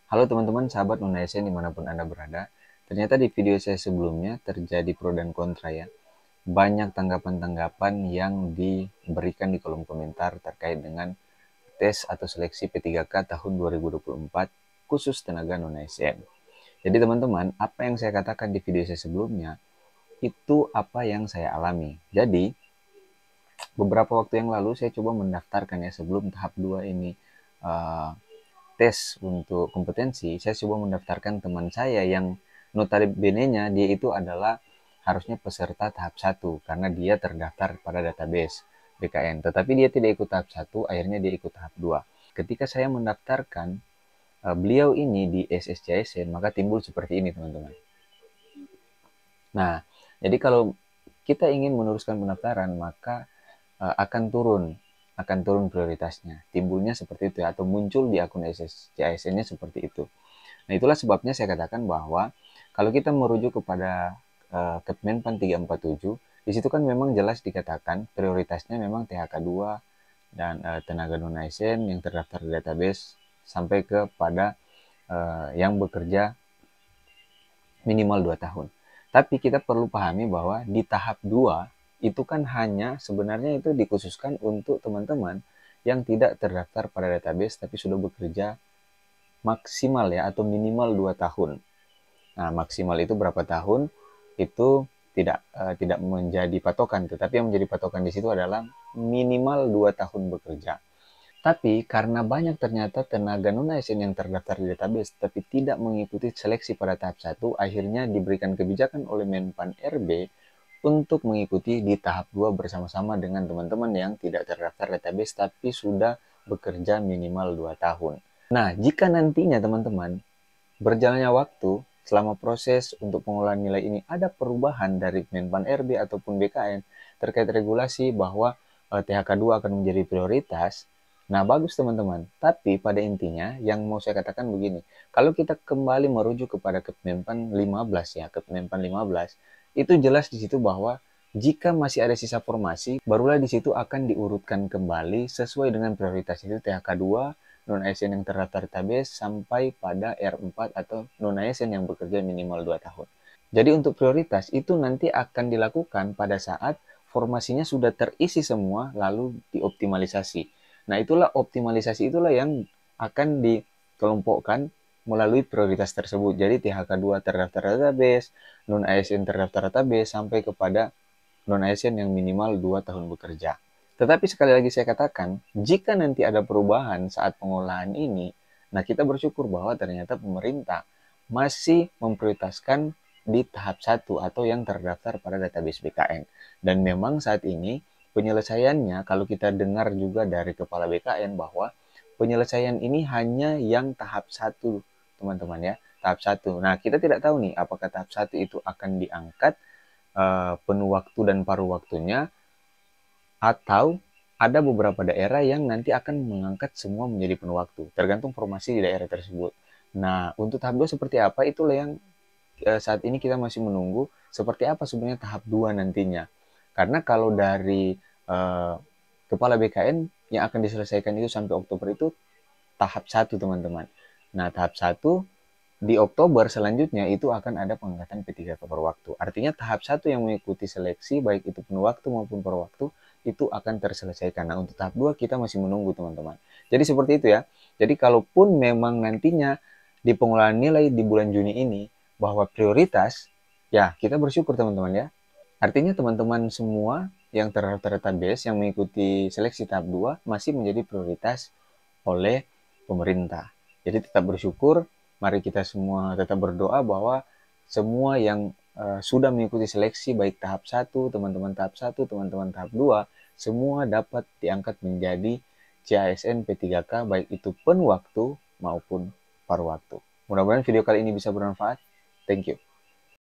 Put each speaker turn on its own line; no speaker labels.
Halo teman-teman, sahabat Nunaysen dimanapun Anda berada. Ternyata di video saya sebelumnya terjadi pro dan kontra ya. Banyak tanggapan-tanggapan yang diberikan di kolom komentar terkait dengan tes atau seleksi P3K tahun 2024 khusus tenaga non-ASN. Jadi teman-teman, apa yang saya katakan di video saya sebelumnya, itu apa yang saya alami. Jadi, beberapa waktu yang lalu saya coba mendaftarkan ya sebelum tahap 2 ini uh, tes untuk kompetensi, saya coba mendaftarkan teman saya yang notabene-nya dia itu adalah harusnya peserta tahap 1 karena dia terdaftar pada database BKN. Tetapi dia tidak ikut tahap 1, akhirnya dia ikut tahap 2. Ketika saya mendaftarkan beliau ini di SSCSN, maka timbul seperti ini teman-teman. Nah, jadi kalau kita ingin meneruskan pendaftaran, maka akan turun prioritasnya. Timbulnya seperti itu ya, atau muncul di akun SSCSN-nya seperti itu. Nah, itulah sebabnya saya katakan bahwa kalau kita merujuk kepada Kemenpan 347, di situ kan memang jelas dikatakan prioritasnya memang THK2 dan tenaga non-ASN yang terdaftar di database sampai kepada yang bekerja minimal 2 tahun. Tapi kita perlu pahami bahwa di tahap 2 itu kan hanya sebenarnya itu dikhususkan untuk teman-teman yang tidak terdaftar pada database tapi sudah bekerja maksimal ya atau minimal 2 tahun. Nah, maksimal itu berapa tahun? Itu tidak menjadi patokan, tetapi yang menjadi patokan di situ adalah minimal 2 tahun bekerja. Tapi karena banyak ternyata tenaga non-ASN yang terdaftar di database tapi tidak mengikuti seleksi pada tahap 1, akhirnya diberikan kebijakan oleh Menpan RB untuk mengikuti di tahap 2 bersama-sama dengan teman-teman yang tidak terdaftar database tapi sudah bekerja minimal 2 tahun. Nah, jika nantinya teman-teman berjalannya waktu selama proses untuk pengolahan nilai ini ada perubahan dari Menpan RB ataupun BKN terkait regulasi bahwa THK2 akan menjadi prioritas. Nah, bagus teman-teman. Tapi pada intinya yang mau saya katakan begini, kalau kita kembali merujuk kepada Kemenpan 15 ya, Kemenpan 15, itu jelas di situ bahwa jika masih ada sisa formasi, barulah di situ akan diurutkan kembali sesuai dengan prioritas itu THK2, non-ASN yang terdaftar database sampai pada R4 atau non-ASN yang bekerja minimal 2 tahun. Jadi untuk prioritas itu nanti akan dilakukan pada saat formasinya sudah terisi semua lalu dioptimalisasi. Nah, itulah optimalisasi itulah yang akan dikelompokkan melalui prioritas tersebut. Jadi THK2 terdaftar database, non-ASN terdaftar database sampai kepada non-ASN yang minimal 2 tahun bekerja. Tetapi sekali lagi saya katakan, jika nanti ada perubahan saat pengolahan ini, nah kita bersyukur bahwa ternyata pemerintah masih memprioritaskan di tahap 1 atau yang terdaftar pada database BKN. Dan memang saat ini penyelesaiannya, kalau kita dengar juga dari kepala BKN bahwa penyelesaian ini hanya yang tahap 1, teman-teman ya. Tahap 1. Nah, kita tidak tahu nih apakah tahap 1 itu akan diangkat penuh waktu dan paruh waktunya, atau ada beberapa daerah yang nanti akan mengangkat semua menjadi penuh waktu, tergantung formasi di daerah tersebut. Nah, untuk tahap 2 seperti apa, itulah yang saat ini kita masih menunggu seperti apa sebenarnya tahap 2 nantinya. Karena kalau dari uh, Kepala BKN yang akan diselesaikan itu sampai Oktober itu tahap 1 teman-teman. Nah, tahap 1 di Oktober selanjutnya itu akan ada pengangkatan P3K per waktu. Artinya tahap 1 yang mengikuti seleksi baik itu penuh waktu maupun per waktu itu akan terselesaikan. Nah, untuk tahap 2 kita masih menunggu teman-teman. Jadi seperti itu ya. Jadi kalaupun memang nantinya di pengolahan nilai di bulan Juni ini bahwa prioritas, ya kita bersyukur teman-teman ya. Artinya teman-teman semua yang terdaftar database yang mengikuti seleksi tahap 2 masih menjadi prioritas oleh pemerintah. Jadi tetap bersyukur, mari kita semua tetap berdoa bahwa semua yang sudah mengikuti seleksi baik tahap 1, teman-teman tahap 1, teman-teman tahap 2, semua dapat diangkat menjadi CASN P3K baik itu penuh waktu maupun paruh waktu. Mudah-mudahan video kali ini bisa bermanfaat. Thank you.